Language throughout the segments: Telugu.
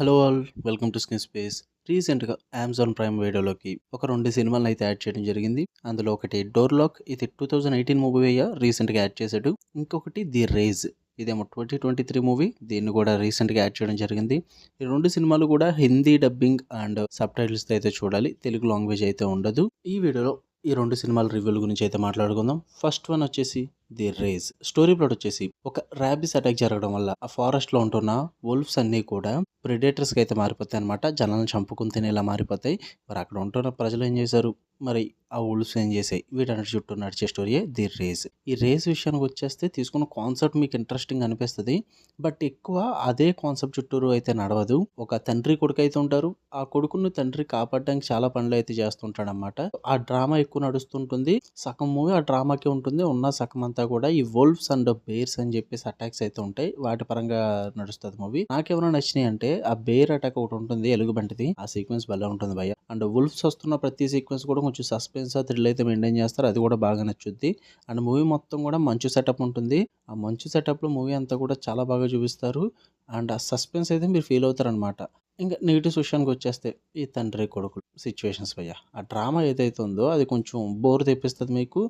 Hello all, welcome to screen space. రీసెంట్గా అమెజాన్ ప్రైమ్ వీడియోలోకి ఒక 2 సినిమాలను అయితే యాడ్ చేయడం జరిగింది. అందులో ఒకటి డోర్ లాక్, ఇది 2018 మూవీ అయ్యా రీసెంట్గా యాడ్ చేశాడు. ఇంకొకటి ది రేజ్, ఇదేమో 2023 మూవీ, దీన్ని కూడా రీసెంట్గా యాడ్ చేయడం జరిగింది. ఈ 2 సినిమాలు కూడా హిందీ డబ్బింగ్ అండ్ సబ్ టైటిల్స్తో అయితే చూడాలి, తెలుగు లాంగ్వేజ్ అయితే ఉండదు. ఈ వీడియోలో ఈ 2 సినిమాల రివ్యూల గురించి అయితే మాట్లాడుకుందాం. ఫస్ట్ వన్ వచ్చేసి ది రేజ్. స్టోరీ ప్లాట్ వచ్చేసి ఒక ర్యాబిస్ అటాక్ జరగడం వల్ల ఆ ఫారెస్ట్ లో ఉంటున్న వోల్ఫ్స్ అన్ని కూడా ప్రెడేటర్స్కి అయితే మారిపోతాయి అనమాట. జనాలను చంపుకుని తినేలా మారిపోతాయి. మరి అక్కడ ఉంటున్న ప్రజలు ఏం చేశారు, మరి ఆ వోల్ఫ్స్ ఏం చేసాయి, వీటన్నిటి చుట్టూ నడిచే స్టోరీయే ది రేజ్. ఈ రేజ్ విషయానికి వచ్చేస్తే తీసుకున్న కాన్సెప్ట్ మీకు ఇంట్రెస్టింగ్ అనిపిస్తుంది, బట్ ఎక్కువ అదే కాన్సెప్ట్ చుట్టూరు అయితే నడవదు. ఒక తండ్రి కొడుకు అయితే ఉంటారు. ఆ కొడుకును తండ్రి కాపాడడానికి చాలా పనులు అయితే చేస్తుంటాడు అనమాట. ఆ డ్రామా ఎక్కువ నడుస్తుంటుంది. సగం మూవీ ఆ డ్రామాకే ఉంటుంది. ఉన్న సగం అంతా కూడా ఈ వోల్ఫ్స్ అండ్ బేర్స్ అని చెప్పేసి అటాక్స్ అయితే ఉంటాయి. వాటి పరంగా నడుస్తుంది మూవీ. నాకేమైనా నచ్చినాయి అంటే ఆ బేర్ అటాక్ ఒకటి ఉంటుంది, ఎలుగుబంటిది. ఆ సీక్వెన్స్ భలే ఉంటుంది భయ్య. అండ్ వోల్ఫ్స్ వస్తున్న ప్రతి సీక్వెన్స్ కూడా కొంచెం సస్పెన్స్ థ్రిల్ అయితే మెయింటైన్ చేస్తారు. అది కూడా బాగా నచ్చుద్ది. అండ్ మూవీ మొత్తం కూడా మంచు సెటప్ ఉంటుంది. ఆ మంచు సెటప్ లో మూవీ అంతా కూడా చాలా బాగా చూపిస్తారు. అండ్ ఆ సస్పెన్స్ అయితే మీరు ఫీల్ అవుతారు అనమాట. ఇంకా నెగిటివ్స్ విషయానికి వచ్చేస్తే ఈ తండ్రి కొడుకులు సిచ్యువేషన్స్ భయ్య, ఆ డ్రామా ఏదైతే ఉందో అది కొంచెం బోర్ తెప్పిస్తుంది, మీకు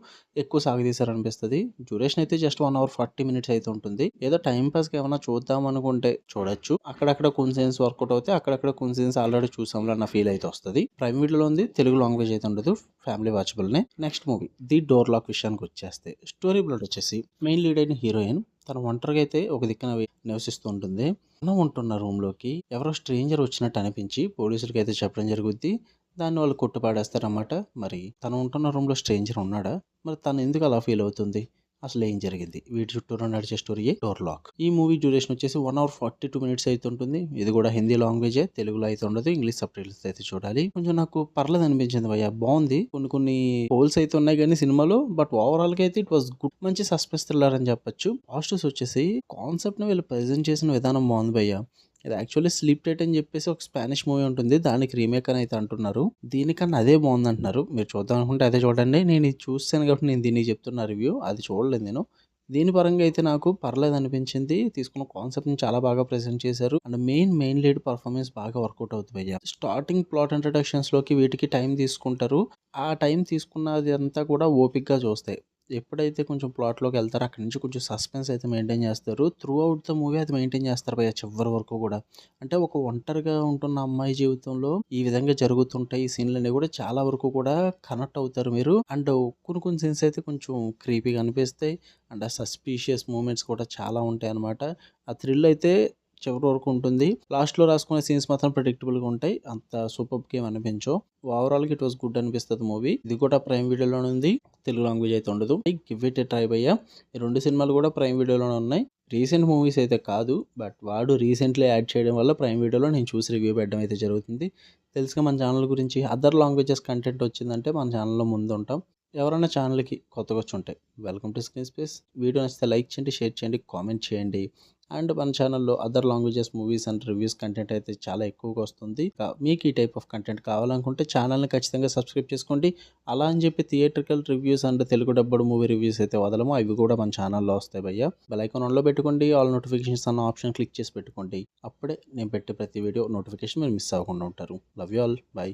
ఎక్కువ సాగదీశారనిపిస్తుంది. డ్యూరేషన్ అయితే జస్ట్ 1 hour 40 minutes అయితే ఉంటుంది. ఏదో టైం పాస్కి ఏమైనా చూద్దాం అనుకుంటే చూడొచ్చు. అక్కడక్కడ కొన్ని సీన్స్ వర్కౌట్ అవుతాయి, అక్కడక్కడ కొన్ని సీన్స్ ఆల్రెడీ చూసాంలో అన్న ఫీల్ అయితే వస్తుంది. ప్రైమ్ వీడియోలో ఉంది, తెలుగు లాంగ్వేజ్ అయితే ఉండదు, ఫ్యామిలీ వాచబుల్ నే. Next movie the door lock విషయానికి వచ్చేస్తే స్టోరీ ప్లాట్ వచ్చేసి మెయిన్ లీడ్ అయిన హీరోయిన్ తన ఒంటరిగా అయితే ఒక దిక్కున నివసిస్తూ ఉంటుంది. తను ఉంటున్న రూమ్ లోకి ఎవరో స్ట్రేంజర్ వచ్చినట్టు అనిపించి పోలీసులకి అయితే చెప్పడం జరుగుద్ది. దాన్ని వాళ్ళు కొట్టుపాడేస్తారన్నమాట. మరి తను ఉంటున్న రూమ్లో స్ట్రేంజర్ ఉన్నాడా, మరి తను ఎందుకు అలా ఫీల్ అవుతుంది, అసలు ఏం జరిగింది, వీటి చుట్టూరా నడిచే స్టోరీయే డోర్ లాక్. ఈ మూవీ డ్యూరేషన్ వచ్చేసి 1 hour 42 minutes అయితే ఉంటుంది. ఇది కూడా హిందీ లాంగ్వేజే, తెలుగులో అయితే ఉండదు. ఇంగ్లీష్ సబ్ టైటిల్స్ అయితే చూడాలి. కొంచెం నాకు పర్లేదు అనిపించింది భయ్య, బాగుంది. కొన్ని హోల్స్ అయితే ఉన్నాయి కానీ సినిమాలో, బట్ ఓవరాల్ గా అయితే ఇట్ వాస్ గుడ్. మంచి సస్పెన్స్ థ్రిల్లర్ అని చెప్పొచ్చు. పాజిటివ్స్ వచ్చేసి కాన్సెప్ట్ ని వీళ్ళు ప్రెజెంట్ చేసిన విధానం బాగుంది భయ్య. ఇది యాక్చువల్లీ స్లీప్ టైట్ అని చెప్పేసి ఒక స్పానిష్ మూవీ ఉంటుంది, దానికి రీమేక్ అని అయితే అంటున్నారు. దీనికన్నా అదే బాగుంది అంటున్నారు. మీరు చూద్దాం అనుకుంటే అదే చూడండి. నేను ఇది చూస్తాను కాబట్టి నేను దీనికి చెప్తున్నా రివ్యూ, అది చూడలేదు నేను. దీని పరంగా అయితే నాకు పర్లేదు అనిపించింది. తీసుకున్న కాన్సెప్ట్ ని చాలా బాగా ప్రెజెంట్ చేశారు. అండ్ మెయిన్ లీడ్ పర్ఫార్మెన్స్ బాగా వర్కౌట్ అవుతుంది భయ్య. స్టార్టింగ్ ప్లాట్ ఇంట్రడక్షన్స్ లోకి వీటికి టైం తీసుకుంటారు. ఆ టైం తీసుకున్నది అంతా కూడా ఓపిక్ గా చూస్తాయి. ఎప్పుడైతే కొంచెం ప్లాట్లోకి వెళ్తారో అక్కడి నుంచి కొంచెం సస్పెన్స్ అయితే మెయింటైన్ చేస్తారు. త్రూ అవుట్ ద మూవీ అది మెయింటైన్ చేస్తారు భయ్య, చివరి వరకు కూడా. అంటే ఒక ఒంటరిగా ఉంటున్న అమ్మాయి జీవితంలో ఈ విధంగా జరుగుతుంటాయి. ఈ సీన్లన్నీ కూడా చాలా వరకు కూడా కనెక్ట్ అవుతారు మీరు. అండ్ కొన్ని సీన్స్ అయితే కొంచెం క్రీపీగా అనిపిస్తాయి. అండ్ ఆ సస్పీషియస్ మూమెంట్స్ కూడా చాలా ఉంటాయి అన్నమాట. ఆ థ్రిల్ అయితే చివరి వరకు ఉంటుంది. లాస్ట్ లో రాసుకునే సీన్స్ మాత్రం ప్రెడిక్టబుల్ గా ఉంటాయి, అంత సూపర్ గేమ్ అనిపించవు. ఓవరాల్ గా ఇట్ వాస్ గుడ్ అనిపిస్తుంది మూవీ. ఇది కూడా ప్రైమ్ వీడియోలోనే ఉంది, తెలుగు లాంగ్వేజ్ అయితే ఉండదు. గివ్ ఇట్ ఏ ట్రై భయ్యా. ఈ 2 సినిమాలు కూడా ప్రైమ్ వీడియోలోనే ఉన్నాయి. రీసెంట్ మూవీస్ అయితే కాదు, బట్ వాడు రీసెంట్లీ యాడ్ చేయడం వల్ల ప్రైమ్ వీడియోలో నేను చూసి రివ్యూ పెట్టడం అయితే జరుగుతుంది. తెలుసుగా మన ఛానల్ గురించి అదర్ లాంగ్వేజెస్ కంటెంట్ వచ్చిందంటే మన ఛానల్లో ముందు ఉంటాం. ఎవరైనా ఛానల్కి కొత్తగా వచ్చి ఉంటాయి, welcome to screen space. Video నచ్చితే లైక్ చేయండి, షేర్ చేయండి, కామెంట్ చేయండి. అండ్ మన ఛానల్లో other languages movies and reviews content అయితే చాలా ఎక్కువగా వస్తుంది. మీకు ఈ టైప్ ఆఫ్ కంటెంట్ కావాలనుకుంటే ఛానల్ని ఖచ్చితంగా సబ్స్క్రైబ్ చేసుకోండి. అలా అని చెప్పి theatrical reviews and Telugu డబ్బుడు movie reviews అయితే వదలము, అవి కూడా మన ఛానల్లో వస్తాయి భయ్య. బెల్ ఐకాన్ ఆన్లో పెట్టుకోండి, ఆల్ నోటిఫికేషన్స్ అన్న ఆప్షన్ క్లిక్ చేసి పెట్టుకోండి. అప్పుడే నేను పెట్టే ప్రతి వీడియో నోటిఫికేషన్ మీరు మిస్ అవ్వకుండా ఉంటారు. Love you all, by.